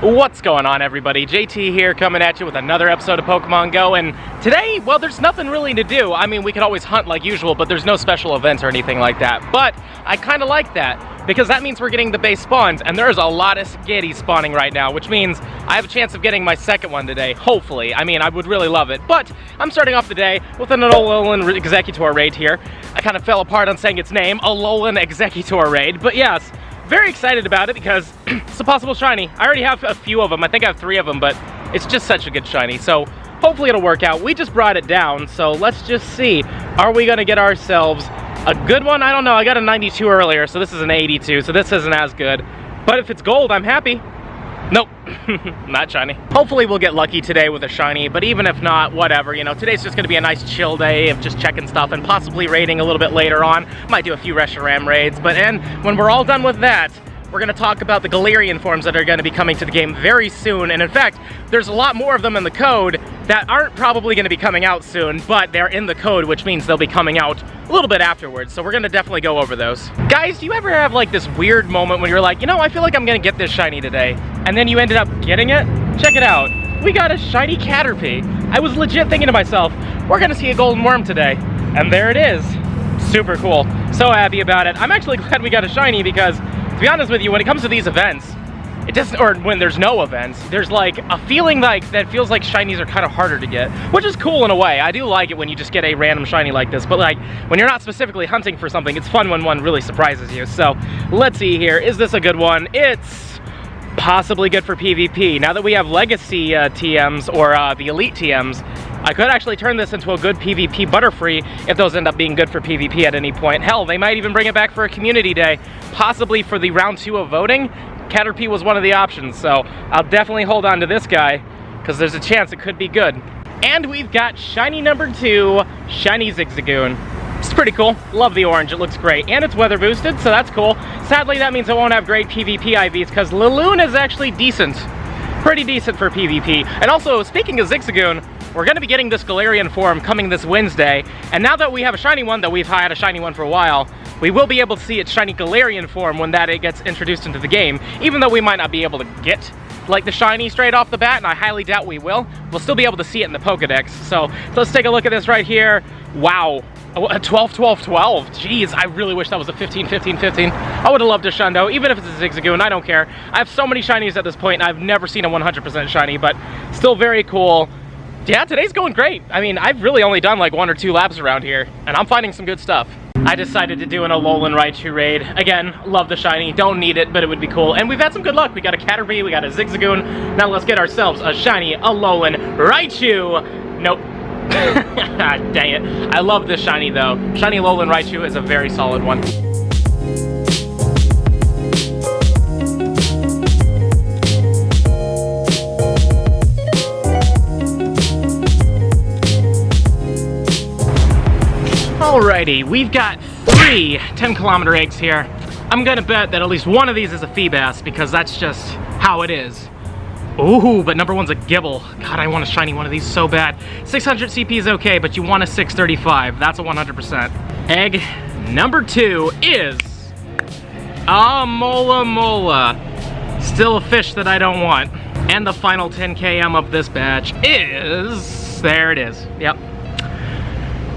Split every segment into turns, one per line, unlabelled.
What's going on, everybody? JT here, coming at you with another episode of Pokemon Go, and today, well, there's nothing really to do. I mean, we could always hunt like usual, but there's no special events or anything like that. But I kind of like that, because that means we're getting the base spawns, and there's a lot of Skitties spawning right now, which means I have a chance of getting my second one today, hopefully. I mean, I would really love it, but I'm starting off the day with an Alolan Exeggutor raid here. I kind of fell apart on saying its name, Alolan Exeggutor raid, but yes, very excited about it because it's a possible shiny. I already have a few of them. I think I have 3 of them, but it's just such a good shiny. So hopefully it'll work out. We just brought it down, so let's just see. Are we gonna get ourselves a good one? I don't know. I got a 92 earlier, so this is an 82, so this isn't as good. But if it's gold, I'm happy. Nope, not shiny. Hopefully we'll get lucky today with a shiny, but even if not, whatever, you know, today's just gonna be a nice chill day of just checking stuff and possibly raiding a little bit later on. Might do a few Reshiram raids, but when we're all done with that, we're gonna talk about the Galerian forms that are gonna be coming to the game very soon, and in fact, there's a lot more of them in the code that aren't probably gonna be coming out soon, but they're in the code, which means they'll be coming out a little bit afterwards, so we're gonna definitely go over those. Guys, do you ever have like this weird moment when you're like, you know, I feel like I'm gonna get this shiny today, and then you ended up getting it? Check it out. We got a shiny Caterpie. I was legit thinking to myself, we're gonna see a golden worm today, and there it is. Super cool. So happy about it. I'm actually glad we got a shiny because, to be honest with you, when it comes to these events, it doesn't, or when there's no events, there's like a feeling like that feels like shinies are kind of harder to get, which is cool in a way. I do like it when you just get a random shiny like this, but like when you're not specifically hunting for something, it's fun when one really surprises you. So let's see here. Is this a good one? It's possibly good for PvP. Now that we have legacy TMs or the elite TMs, I could actually turn this into a good PvP Butterfree if those end up being good for PvP at any point. Hell, they might even bring it back for a community day, possibly for the round 2 of voting. Caterpie was one of the options, so I'll definitely hold on to this guy because there's a chance it could be good. And we've got shiny number 2, shiny Zigzagoon. It's pretty cool. Love the orange, it looks great. And it's weather boosted, so that's cool. Sadly, that means it won't have great PvP IVs because Alolan is actually decent. Pretty decent for PvP. And also, speaking of Zigzagoon, we're going to be getting this Galerian form coming this Wednesday, and now that we have a shiny one, that we've had a shiny one for a while, we will be able to see its shiny Galerian form when it gets introduced into the game, even though we might not be able to get like the shiny straight off the bat, and I highly doubt we will. We'll still be able to see it in the Pokedex. So let's take a look at this right here. Wow. A 12, 12, 12. Jeez, I really wish that was a 15, 15, 15. I would have loved a Shundo, even if it's a Zigzagoon, I don't care. I have so many shinies at this point, and I've never seen a 100% shiny, but still very cool. Yeah, today's going great. I mean, I've really only done like 1 or 2 laps around here, and I'm finding some good stuff. I decided to do an Alolan Raichu raid. Again, love the shiny, don't need it, but it would be cool. And we've had some good luck. We got a Caterpie, we got a Zigzagoon. Now let's get ourselves a shiny Alolan Raichu. Nope. Dang it. I love this shiny though. Shiny Alolan Raichu is a very solid one. Alrighty, we've got 3 10-kilometer eggs here. I'm gonna bet that at least one of these is a Feebas because that's just how it is. Ooh, but number 1's a Gibble. God, I want a shiny one of these so bad. 600 CP is okay, but you want a 635. That's a 100%. Egg number 2 is a Mola. Still a fish that I don't want. And the final 10 km of this batch is... there it is. Yep.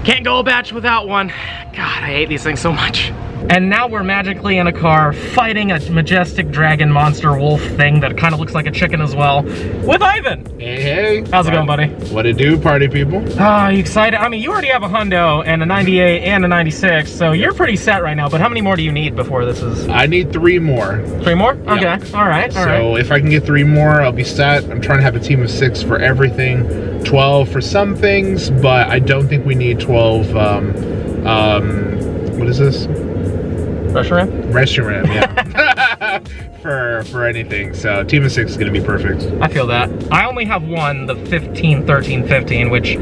Can't go a batch without one. God, I hate these things so much. And now we're magically in a car fighting a majestic dragon monster wolf thing that kind of looks like a chicken as well with Ivan.
Hey, hey.
How's it going, buddy?
What it do, party people?
Ah, you excited? I mean, you already have a hundo and a 98 and a 96, so you're pretty set right now, but how many more do you need before this is?
I need 3 more.
3 more? Okay,
yeah.
all right.
So if I can get 3 more, I'll be set. I'm trying to have a team of 6 for everything, 12 for some things, but I don't think we need 12, what is this?
Reshiram?
Reshiram, yeah. for anything. So team of 6 is going to be perfect.
I feel that. I only have one, the 15, 13, 15, which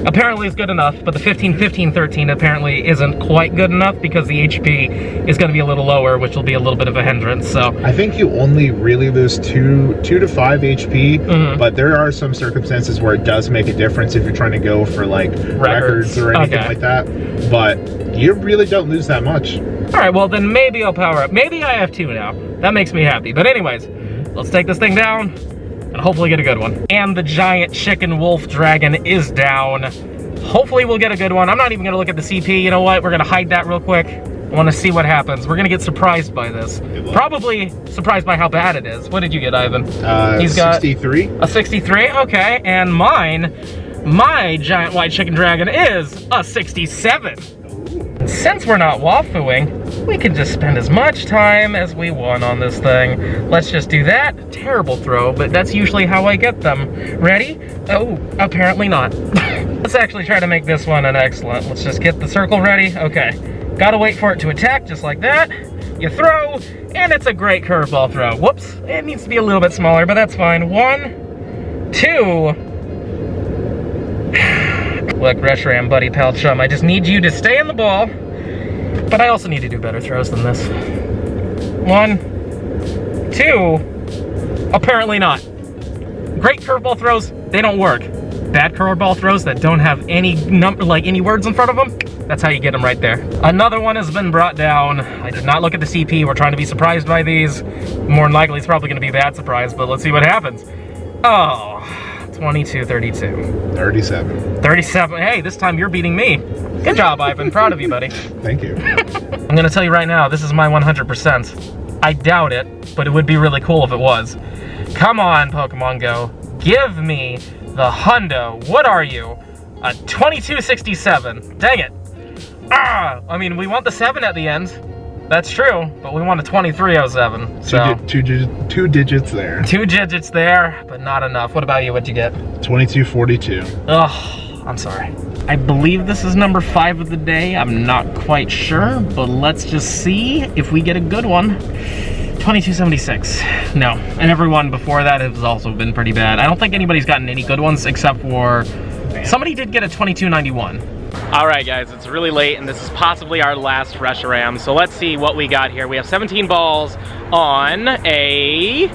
apparently is good enough, but the 15, 15, 13 apparently isn't quite good enough because the HP is going to be a little lower, which will be a little bit of a hindrance. So
I think you only really lose 2 to 5 HP, but there are some circumstances where it does make a difference if you're trying to go for like records or anything like that. But you really don't lose that much.
All right, well then maybe I'll power up. Maybe I have 2 now. That makes me happy. But anyways, let's take this thing down and hopefully get a good one. And the giant chicken wolf dragon is down. Hopefully we'll get a good one. I'm not even gonna look at the CP. You know what? We're gonna hide that real quick. I want to see what happens. We're gonna get surprised by this. Probably surprised by how bad it is. What did you get, Ivan? He's got
63.
A 63, okay. And my giant white chicken dragon is a 67. Since we're not wafuing, we can just spend as much time as we want on this thing. Let's just do that. Terrible throw, but that's usually how I get them. Ready? Oh, apparently not. Let's actually try to make this one an excellent. Let's just get the circle ready. Okay. Gotta wait for it to attack, just like that. You throw, and it's a great curveball throw. Whoops, it needs to be a little bit smaller, but that's fine. 1, 2. Look, Reshiram, buddy, pal, chum, I just need you to stay in the ball, but I also need to do better throws than this. 1, 2, apparently not. Great curveball throws, they don't work. Bad curveball throws that don't have any any words in front of them, that's how you get them right there. Another one has been brought down. I did not look at the CP. We're trying to be surprised by these. More than likely, it's probably going to be a bad surprise, but let's see what happens. Oh, 22, 32.
37.
37. Hey, this time you're beating me. Good job, Ivan. Proud of you, buddy.
Thank you.
I'm going to tell you right now, this is my 100%. I doubt it, but it would be really cool if it was. Come on, Pokemon Go. Give me the hundo. What are you? A 2267. Dang it. Ah, I mean, we want the 7 at the end. That's true, but we want a 2307. So
two digits there.
2 digits there, but not enough. What about you? What'd you get? 2242. Oh, I'm sorry. I believe this is number 5 of the day. I'm not quite sure, but let's just see if we get a good one. 2276. No, and everyone before that has also been pretty bad. I don't think anybody's gotten any good ones except for somebody did get a 2291. All right, guys, it's really late, and this is possibly our last Reshiram. So let's see what we got here. We have 17 balls on a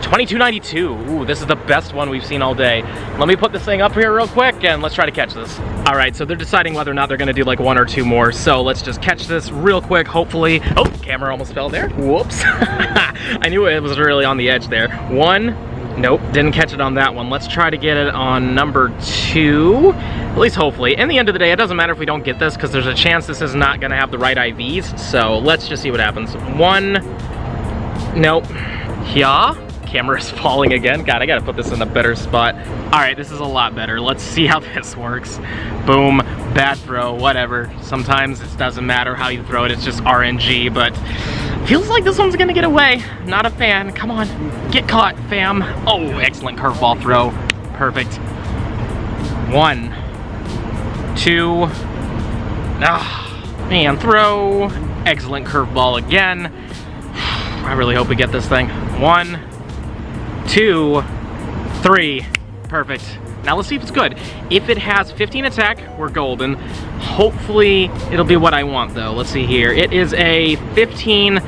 2292. Ooh, this is the best one we've seen all day. Let me put this thing up here real quick, and let's try to catch this. All right, so they're deciding whether or not they're gonna do like 1 or 2 more. So let's just catch this real quick, hopefully. Oh, camera almost fell there. Whoops. I knew it was really on the edge there. 1. Nope, didn't catch it on that one. Let's try to get it on number 2, at least hopefully. In the end of the day, it doesn't matter if we don't get this because there's a chance this is not gonna have the right IVs. So let's just see what happens. 1, nope, yeah. Camera's falling again. God, I gotta put this in a better spot. All right, this is a lot better. Let's see how this works. Boom, bad throw, whatever. Sometimes it doesn't matter how you throw it, it's just RNG, but feels like this one's gonna get away. Not a fan, come on, get caught, fam. Oh, excellent curveball throw, perfect. 1, 2, and throw. Excellent curveball again. I really hope we get this thing. 1, 2, 3, perfect. Now let's see if it's good. If it has 15 attack, we're golden. Hopefully it'll be what I want though. Let's see here. It is a 15,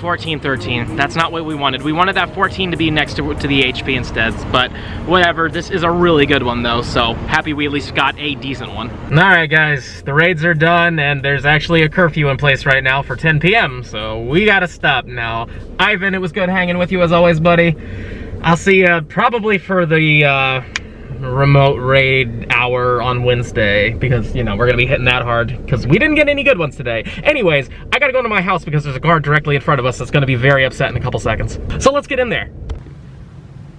14, 13. That's not what we wanted. We wanted that 14 to be next to the HP instead, but whatever. This is a really good one though, so happy we at least got a decent one. All right guys, the raids are done and there's actually a curfew in place right now for 10 p.m. So we gotta stop now. Ivan, it was good hanging with you as always, buddy. I'll see you probably for the remote raid hour on Wednesday because, you know, we're gonna be hitting that hard because we didn't get any good ones today. Anyways, I gotta go to my house because there's a guard directly in front of us that's gonna be very upset in a couple seconds. So let's get in there.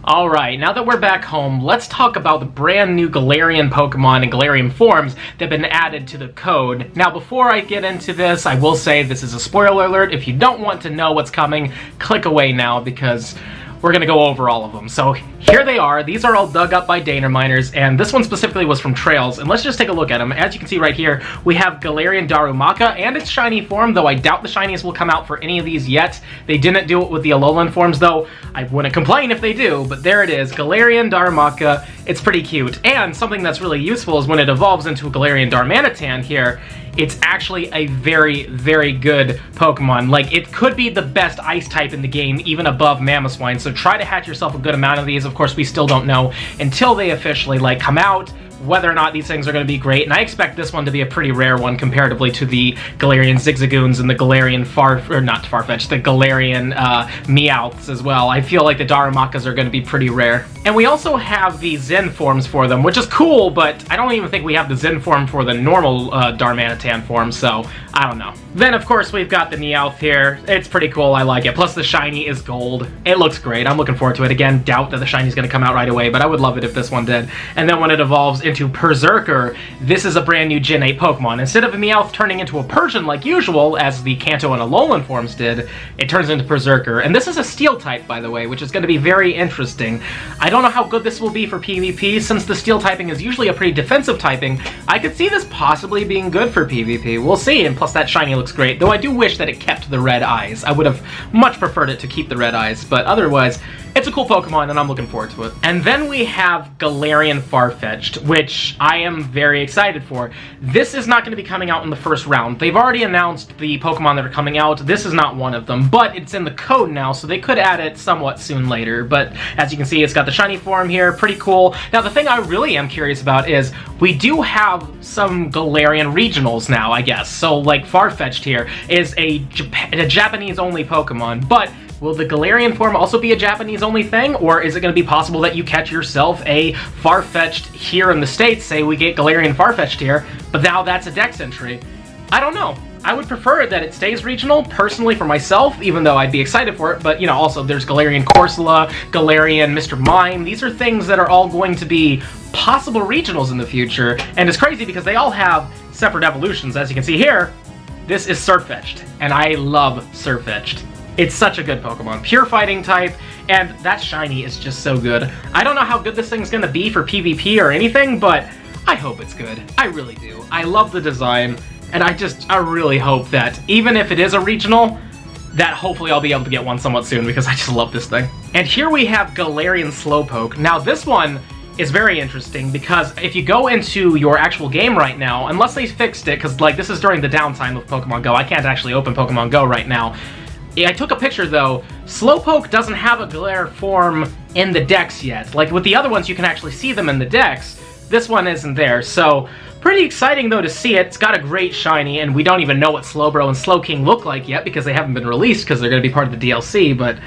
All right, now that we're back home, let's talk about the brand new Galerian Pokemon and Galerian forms that have been added to the code. Now, before I get into this, I will say this is a spoiler alert. If you don't want to know what's coming, click away now because we're gonna go over all of them. So here they are. These are all dug up by Daner miners, and this one specifically was from Trails. And let's just take a look at them. As you can see right here, we have Galerian Darumaka and its shiny form, though I doubt the shinies will come out for any of these yet. They didn't do it with the Alolan forms, though. I wouldn't complain if they do, but there it is, Galerian Darumaka. It's pretty cute. And something that's really useful is when it evolves into a Galerian Darmanitan here, it's actually a very, very good Pokemon. Like, it could be the best ice type in the game, even above Mamoswine, so try to hatch yourself a good amount of these. Of course, we still don't know until they officially, like, come out whether or not these things are going to be great, and I expect this one to be a pretty rare one comparatively to the Galerion Zigzagoons and the Galerion Farfetch'd, the Galerian Meowths as well. I feel like the Darumakas are going to be pretty rare. And we also have the Zen forms for them, which is cool, but I don't even think we have the Zen form for the normal Darmanitan form, so I don't know. Then, of course, we've got the Meowth here. It's pretty cool. I like it. Plus, the shiny is gold. It looks great. I'm looking forward to it. Again, doubt that the shiny is going to come out right away, but I would love it if this one did. And then when it evolves into Berserker, this is a brand new Gen 8 Pokemon. Instead of a Meowth turning into a Persian like usual, as the Kanto and Alolan forms did, it turns into Berserker. And this is a Steel type, by the way, which is going to be very interesting. I don't know how good this will be for PvP. Since the Steel typing is usually a pretty defensive typing, I could see this possibly being good for PvP. We'll see, and plus that shiny looks great, though I do wish that it kept the red eyes. I would have much preferred it to keep the red eyes, but otherwise, it's a cool Pokemon, and I'm looking forward to it. And then we have Galerion Farfetch'd, which I am very excited for. This is not going to be coming out in the first round. They've already announced the Pokemon that are coming out. This is not one of them, but it's in the code now, so they could add it somewhat soon later. But as you can see, it's got the shiny form here. Pretty cool. Now, the thing I really am curious about is we do have some Galerian regionals now, I guess. So, like, Farfetch'd here is a Japanese-only Pokemon, but will the Galerian form also be a Japanese-only thing, or is it going to be possible that you catch yourself a Farfetch'd here in the States? Say we get Galerion Farfetch'd here, but now that's a Dex entry. I don't know. I would prefer that it stays regional, personally, for myself, even though I'd be excited for it, but, you know, also there's Galerian Corsola, Galerian Mr. Mime. These are things that are all going to be possible regionals in the future, and it's crazy because they all have separate evolutions. As you can see here, this is Surfetch'd, and I love Surfetch'd. It's such a good Pokemon. Pure fighting type, and that shiny is just so good. I don't know how good this thing's gonna be for PvP or anything, but I hope it's good. I really do. I love the design, and I really hope that even if it is a regional, that hopefully I'll be able to get one somewhat soon because I just love this thing. And here we have Gallerian Slowpoke. Now this one is very interesting because if you go into your actual game right now, unless they fixed it, because like this is during the downtime of Pokemon Go, I can't actually open Pokemon Go right now. I took a picture though. Slowpoke doesn't have a Galarian form in the Dex yet. Like with the other ones, you can actually see them in the Dex. This one isn't there, so pretty exciting though to see it. It's got a great shiny, and we don't even know what Slowbro and Slowking look like yet because they haven't been released because they're going to be part of the DLC, but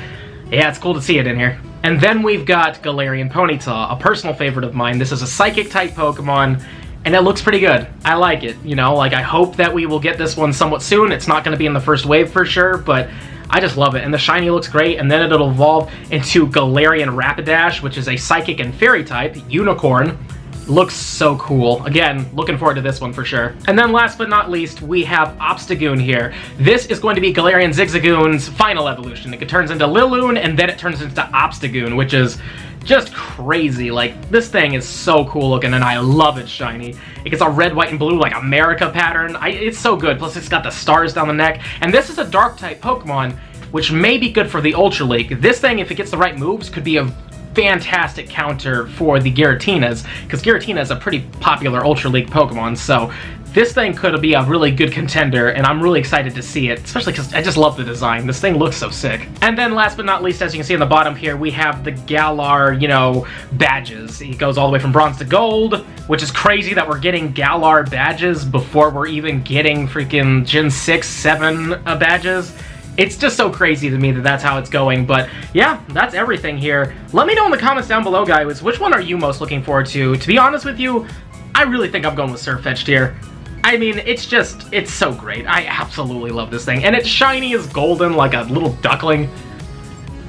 yeah, it's cool to see it in here. And then we've got Galerion Ponyta, a personal favorite of mine. This is a Psychic-type Pokemon, and it looks pretty good. I like it, you know, like I hope that we will get this one somewhat soon. It's not going to be in the first wave for sure, but I just love it, and the shiny looks great, and then it'll evolve into Galerian Rapidash, which is a Psychic and Fairy type, Unicorn. Looks so cool. Again, looking forward to this one for sure. And then last but not least, we have Obstagoon here. This is going to be Galerion Zigzagoon's final evolution. It turns into Liloon, and then it turns into Obstagoon, which is just crazy. Like, this thing is so cool looking, and I love it shiny. It gets a red, white, and blue, like America pattern. It's so good. Plus, it's got the stars down the neck. And this is a Dark-type Pokemon, which may be good for the Ultra League. This thing, if it gets the right moves, could be a fantastic counter for the Giratinas, because Giratina is a pretty popular Ultra League Pokemon, so this thing could be a really good contender, and I'm really excited to see it, especially because I just love the design. This thing looks so sick. And then last but not least, as you can see on the bottom here, we have the Galar, you know, badges. It goes all the way from bronze to gold, which is crazy that we're getting Galar badges before we're even getting freaking Gen 6, 7 badges. It's just so crazy to me that that's how it's going, but yeah, that's everything here. Let me know in the comments down below, guys, which one are you most looking forward to? To be honest with you, I really think I'm going with Surfetch'd here. I mean, it's so great. I absolutely love this thing, and it's shiny as golden like a little duckling.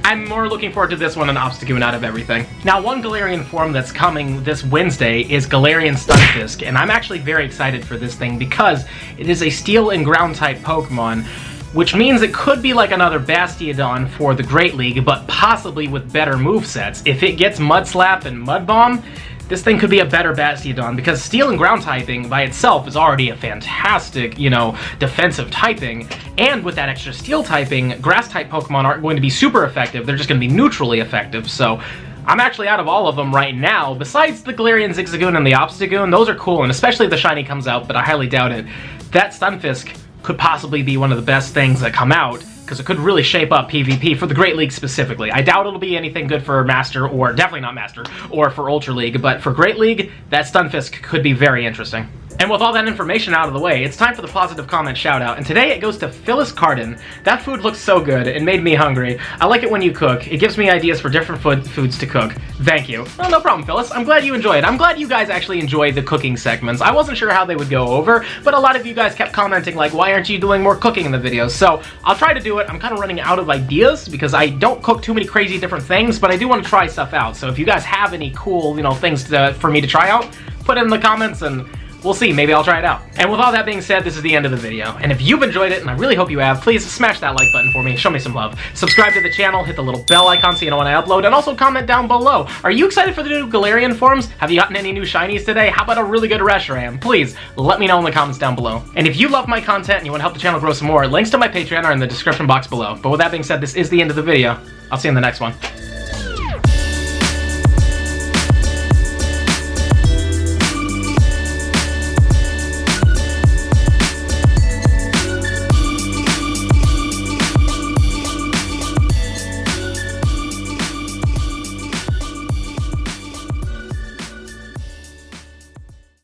I'm more looking forward to this one than Obstagoon out of everything. Now, one Galerian form that's coming this Wednesday is Galarian Stunt, and I'm actually very excited for this thing because it is a Steel and Ground type Pokemon, which means it could be like another Bastiodon for the Great League, but possibly with better movesets. If it gets Mud Slap and Mud Bomb, this thing could be a better Bastiodon, because Steel and Ground typing by itself is already a fantastic, you know, defensive typing, and with that extra Steel typing, Grass-type Pokemon aren't going to be super effective, they're just going to be neutrally effective, so I'm actually out of all of them right now. Besides the Galerian Zigzagoon and the Obstagoon, those are cool, and especially if the shiny comes out, but I highly doubt it. That Stunfisk could possibly be one of the best things that come out, because it could really shape up PvP for the Great League specifically. I doubt it'll be anything good for Master, or definitely not Master, or for Ultra League, but for Great League, that Stunfisk could be very interesting. And with all that information out of the way, it's time for the positive comment shout-out, and today it goes to Phyllis Carden. That food looks so good, it made me hungry. I like it when you cook. It gives me ideas for different foods to cook. Thank you. Well, no problem, Phyllis. I'm glad you enjoy it. I'm glad you guys actually enjoy the cooking segments. I wasn't sure how they would go over, but a lot of you guys kept commenting like, why aren't you doing more cooking in the videos? So I'll try to do it. I'm kind of running out of ideas because I don't cook too many crazy different things, but I do want to try stuff out. So if you guys have any cool, things for me to try out, put it in the comments and we'll see, maybe I'll try it out. And with all that being said, this is the end of the video. And if you've enjoyed it, and I really hope you have, please smash that like button for me, show me some love. Subscribe to the channel, hit the little bell icon so you know when I upload, and also comment down below. Are you excited for the new Galerian forms? Have you gotten any new shinies today? How about a really good Reshiram? Please, let me know in the comments down below. And if you love my content and you want to help the channel grow some more, links to my Patreon are in the description box below. But with that being said, this is the end of the video. I'll see you in the next one.